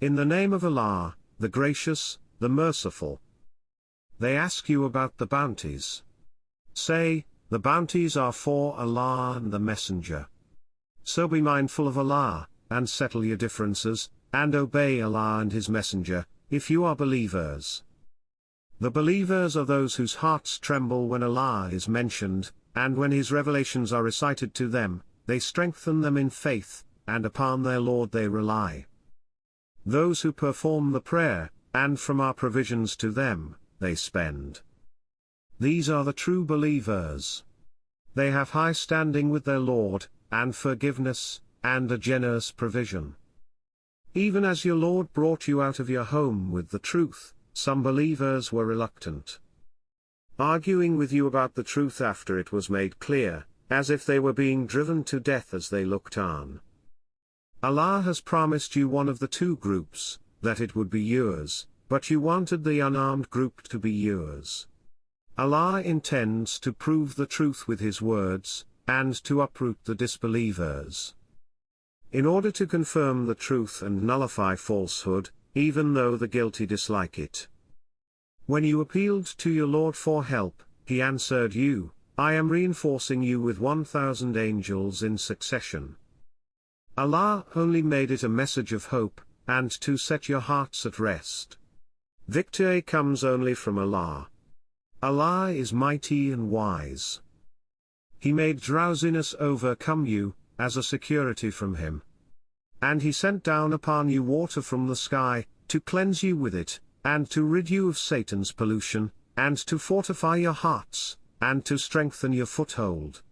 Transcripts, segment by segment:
In the name of Allah, the Gracious, the Merciful. They ask you about the bounties. Say, the bounties are for Allah and the Messenger. So be mindful of Allah, and settle your differences, and obey Allah and His Messenger, if you are believers. The believers are those whose hearts tremble when Allah is mentioned, and when His revelations are recited to them, they strengthen them in faith, and upon their Lord they rely. Those who perform the prayer, and from our provisions to them, they spend. These are the true believers. They have high standing with their Lord, and forgiveness, and a generous provision. Even as your Lord brought you out of your home with the truth, some believers were reluctant, arguing with you about the truth after it was made clear, as if they were being driven to death as they looked on. Allah has promised you one of the two groups, that it would be yours, but you wanted the unarmed group to be yours. Allah intends to prove the truth with His words, and to uproot the disbelievers. In order to confirm the truth and nullify falsehood, even though the guilty dislike it. When you appealed to your Lord for help, He answered you, I am reinforcing you with 1,000 angels in succession. Allah only made it a message of hope, and to set your hearts at rest. Victory comes only from Allah. Allah is mighty and wise. He made drowsiness overcome you, as a security from Him. And He sent down upon you water from the sky, to cleanse you with it, and to rid you of Satan's pollution, and to fortify your hearts, and to strengthen your foothold.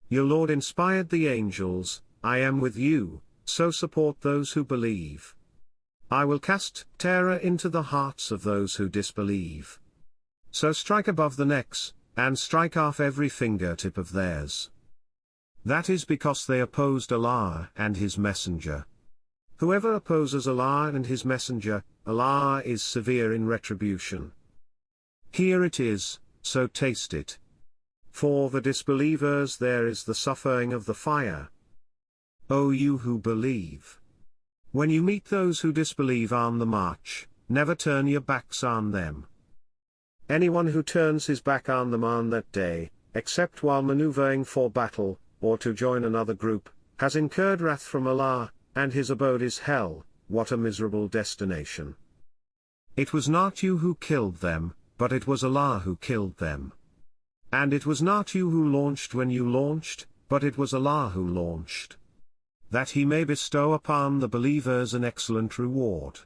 Your Lord inspired the angels, I am with you, so support those who believe. I will cast terror into the hearts of those who disbelieve. So strike above the necks, and strike off every fingertip of theirs. That is because they opposed Allah and His Messenger. Whoever opposes Allah and His Messenger, Allah is severe in retribution. Here it is, so taste it. For the disbelievers there is the suffering of the fire. O you who believe! When you meet those who disbelieve on the march, never turn your backs on them. Anyone who turns his back on them on that day, except while maneuvering for battle, or to join another group, has incurred wrath from Allah, and his abode is hell. What a miserable destination. It was not you who killed them, but it was Allah who killed them. And it was not you who launched when you launched, but it was Allah who launched. That He may bestow upon the believers an excellent reward.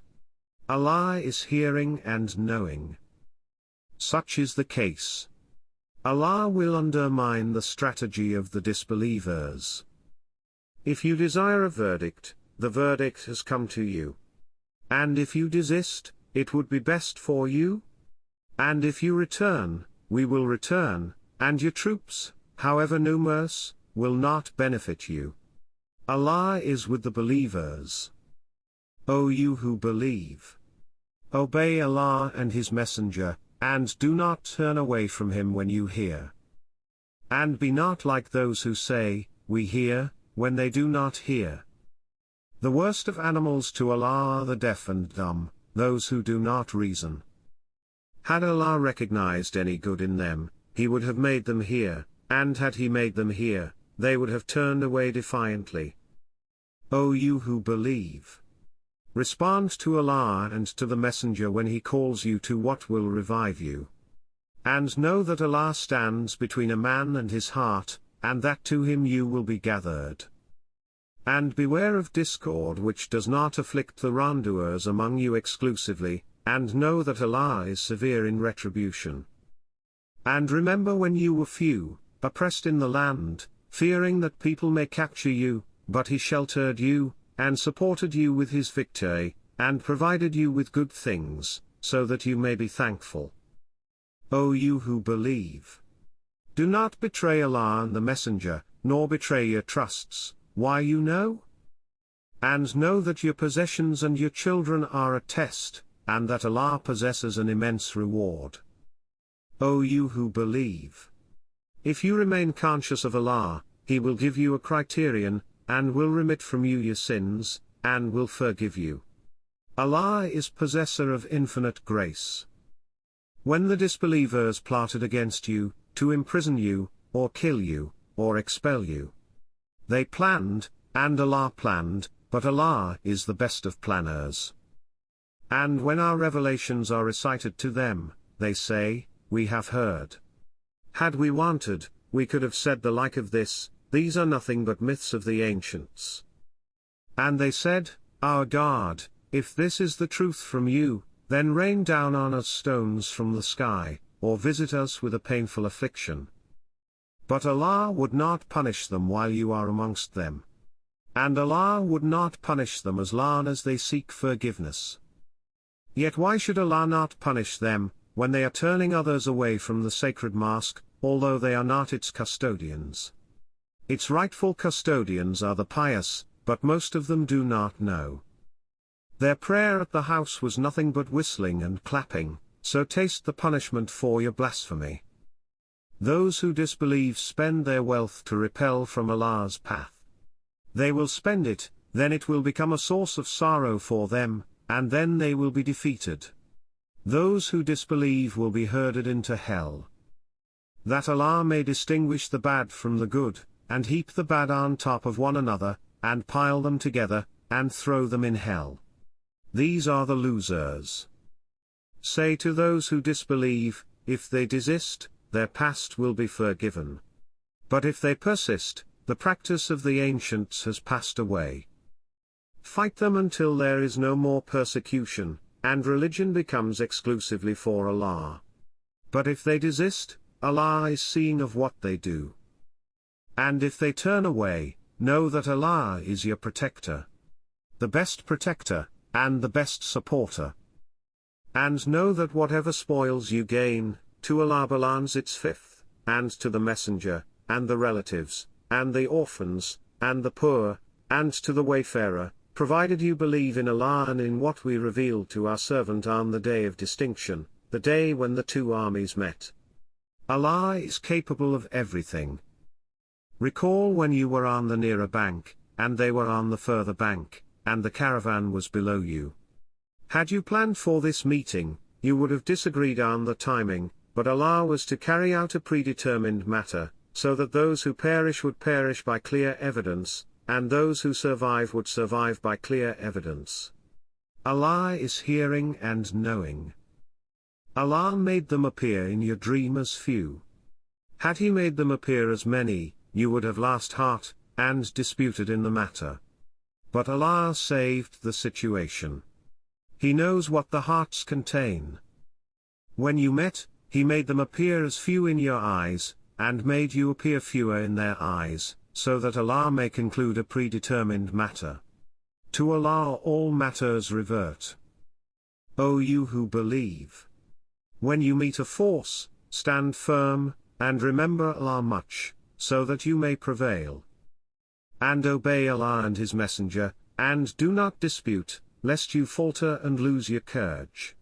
Allah is hearing and knowing. Such is the case. Allah will undermine the strategy of the disbelievers. If you desire a verdict, the verdict has come to you. And if you desist, it would be best for you. And if you return, we will return, and your troops, however numerous, will not benefit you. Allah is with the believers. O you who believe! Obey Allah and His Messenger, and do not turn away from Him when you hear. And be not like those who say, we hear, when they do not hear. The worst of animals to Allah are the deaf and dumb, those who do not reason. Had Allah recognized any good in them, He would have made them hear, and had He made them hear, they would have turned away defiantly. O you who believe! Respond to Allah and to the Messenger when He calls you to what will revive you. And know that Allah stands between a man and his heart, and that to Him you will be gathered. And beware of discord which does not afflict the wrongdoers among you exclusively, and know that Allah is severe in retribution. And remember when you were few, oppressed in the land, fearing that people may capture you, but He sheltered you, and supported you with His victory, and provided you with good things, so that you may be thankful. O you who believe! Do not betray Allah and the Messenger, nor betray your trusts, why you know? And know that your possessions and your children are a test, and that Allah possesses an immense reward. O you who believe! If you remain conscious of Allah, He will give you a criterion, and will remit from you your sins, and will forgive you. Allah is possessor of infinite grace. When the disbelievers plotted against you, to imprison you, or kill you, or expel you, they planned, and Allah planned, but Allah is the best of planners. And when our revelations are recited to them, they say, we have heard. Had we wanted, we could have said the like of this, these are nothing but myths of the ancients. And they said, our God, if this is the truth from you, then rain down on us stones from the sky, or visit us with a painful affliction. But Allah would not punish them while you are amongst them. And Allah would not punish them as long as they seek forgiveness. Yet why should Allah not punish them, when they are turning others away from the sacred mosque, although they are not its custodians? Its rightful custodians are the pious, but most of them do not know. Their prayer at the house was nothing but whistling and clapping, so taste the punishment for your blasphemy. Those who disbelieve spend their wealth to repel from Allah's path. They will spend it, then it will become a source of sorrow for them, and then they will be defeated. Those who disbelieve will be herded into hell. That Allah may distinguish the bad from the good, and heap the bad on top of one another, and pile them together, and throw them in hell. These are the losers. Say to those who disbelieve, if they desist, their past will be forgiven. But if they persist, the practice of the ancients has passed away. Fight them until there is no more persecution, and religion becomes exclusively for Allah. But if they desist, Allah is seeing of what they do. And if they turn away, know that Allah is your protector, the best protector, and the best supporter. And know that whatever spoils you gain, to Allah belongs its fifth, and to the messenger, and the relatives, and the orphans, and the poor, and to the wayfarer, provided you believe in Allah and in what we revealed to our servant on the day of distinction, the day when the two armies met. Allah is capable of everything. Recall when you were on the nearer bank, and they were on the further bank, and the caravan was below you. Had you planned for this meeting, you would have disagreed on the timing, but Allah was to carry out a predetermined matter, so that those who perish would perish by clear evidence, and those who survive would survive by clear evidence. Allah is hearing and knowing. Allah made them appear in your dream as few. Had He made them appear as many, you would have lost heart, and disputed in the matter. But Allah saved the situation. He knows what the hearts contain. When you met, He made them appear as few in your eyes, and made you appear fewer in their eyes, so that Allah may conclude a predetermined matter. To Allah all matters revert. O you who believe! When you meet a force, stand firm, and remember Allah much, so that you may prevail. And obey Allah and His Messenger, and do not dispute, lest you falter and lose your courage.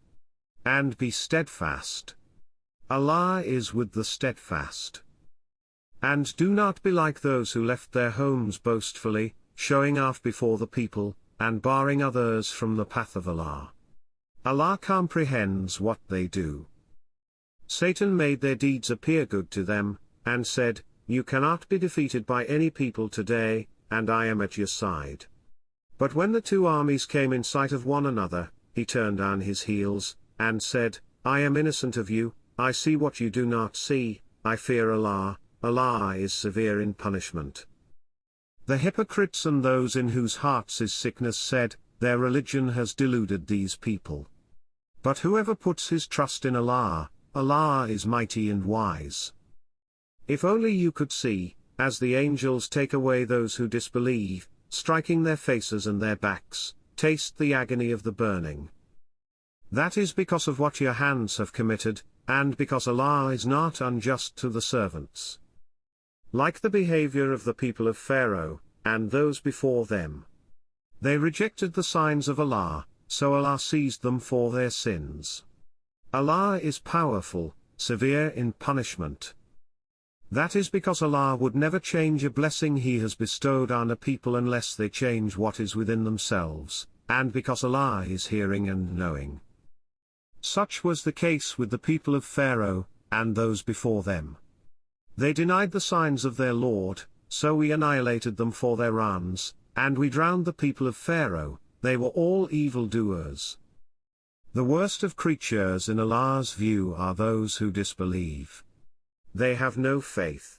And be steadfast. Allah is with the steadfast. And do not be like those who left their homes boastfully, showing off before the people, and barring others from the path of Allah. Allah comprehends what they do. Satan made their deeds appear good to them, and said, you cannot be defeated by any people today, and I am at your side. But when the two armies came in sight of one another, he turned on his heels, and said, I am innocent of you, I see what you do not see, I fear Allah, Allah is severe in punishment. The hypocrites and those in whose hearts is sickness said, their religion has deluded these people. But whoever puts his trust in Allah, Allah is mighty and wise. If only you could see, as the angels take away those who disbelieve, striking their faces and their backs, taste the agony of the burning. That is because of what your hands have committed, and because Allah is not unjust to the servants. Like the behavior of the people of Pharaoh, and those before them. They rejected the signs of Allah, so Allah seized them for their sins. Allah is powerful, severe in punishment. That is because Allah would never change a blessing He has bestowed on a people unless they change what is within themselves, and because Allah is hearing and knowing. Such was the case with the people of Pharaoh, and those before them. They denied the signs of their Lord, so we annihilated them for their wrongs, and we drowned the people of Pharaoh. They were all evildoers. The worst of creatures in Allah's view are those who disbelieve. They have no faith.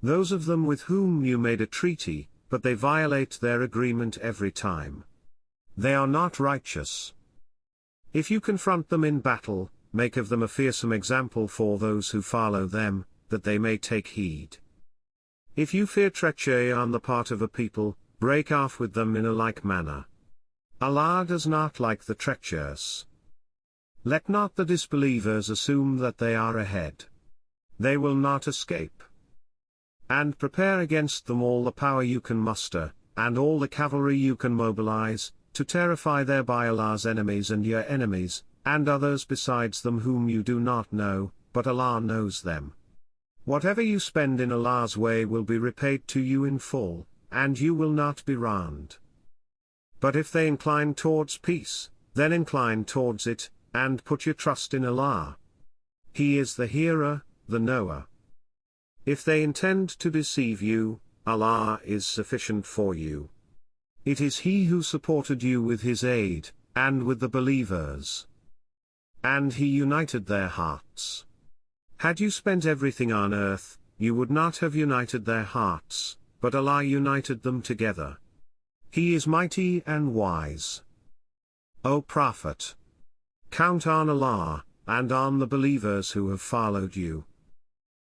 Those of them with whom you made a treaty, but they violate their agreement every time. They are not righteous. If you confront them in battle, make of them a fearsome example for those who follow them, that they may take heed. If you fear treachery on the part of a people, break off with them in a like manner. Allah does not like the treacherous. Let not the disbelievers assume that they are ahead. They will not escape. And prepare against them all the power you can muster, and all the cavalry you can mobilize, to terrify thereby Allah's enemies and your enemies, and others besides them whom you do not know, but Allah knows them. Whatever you spend in Allah's way will be repaid to you in full, and you will not be wronged. But if they incline towards peace, then incline towards it, and put your trust in Allah. He is the hearer, the knower. If they intend to deceive you, Allah is sufficient for you. It is He who supported you with His aid, and with the believers. And He united their hearts. Had you spent everything on earth, you would not have united their hearts, but Allah united them together. He is mighty and wise. O Prophet! Count on Allah, and on the believers who have followed you.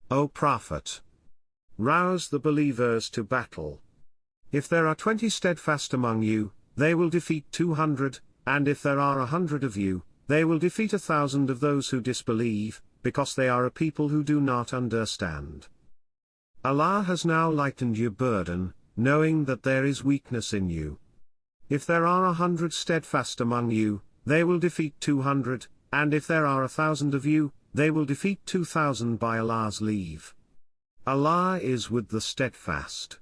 O Prophet! Rouse the believers to battle. If there are 20 steadfast among you, they will defeat 200, and if there are 100 of you, they will defeat 1,000 of those who disbelieve, because they are a people who do not understand. Allah has now lightened your burden, knowing that there is weakness in you. If there are 100 steadfast among you, they will defeat 200, and if there are 1,000 of you, they will defeat 2,000 by Allah's leave. Allah is with the steadfast.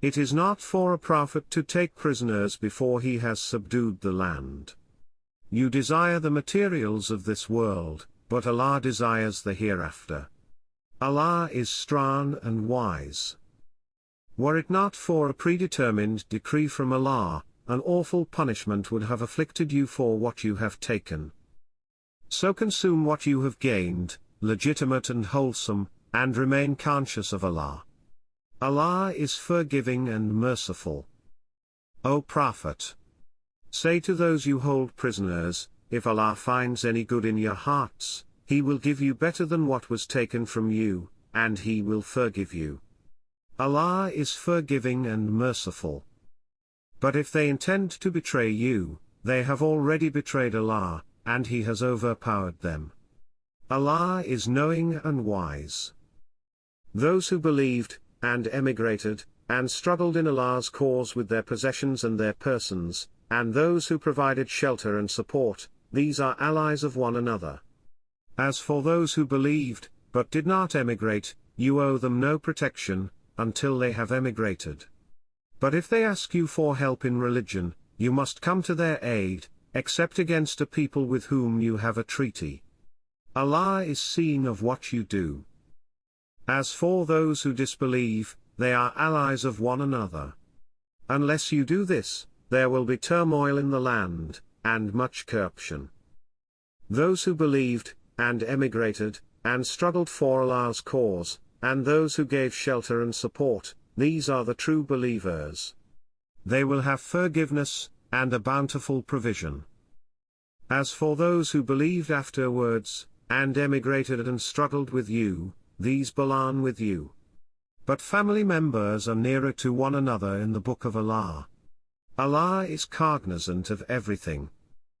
It is not for a prophet to take prisoners before he has subdued the land. You desire the materials of this world, but Allah desires the hereafter. Allah is strong and wise. Were it not for a predetermined decree from Allah, an awful punishment would have afflicted you for what you have taken. So consume what you have gained, legitimate and wholesome, and remain conscious of Allah. Allah is forgiving and merciful. O Prophet! Say to those you hold prisoners, if Allah finds any good in your hearts, He will give you better than what was taken from you, and He will forgive you. Allah is forgiving and merciful. But if they intend to betray you, they have already betrayed Allah, and He has overpowered them. Allah is knowing and wise. Those who believed, and emigrated, and struggled in Allah's cause with their possessions and their persons, and those who provided shelter and support, these are allies of one another. As for those who believed, but did not emigrate, you owe them no protection, until they have emigrated. But if they ask you for help in religion, you must come to their aid, except against a people with whom you have a treaty. Allah is seeing of what you do. As for those who disbelieve, they are allies of one another. Unless you do this, there will be turmoil in the land, and much corruption. Those who believed, and emigrated, and struggled for Allah's cause, and those who gave shelter and support, these are the true believers. They will have forgiveness, and a bountiful provision. As for those who believed afterwards, and emigrated and struggled with you, these belong with you. But family members are nearer to one another in the Book of Allah. Allah is cognizant of everything.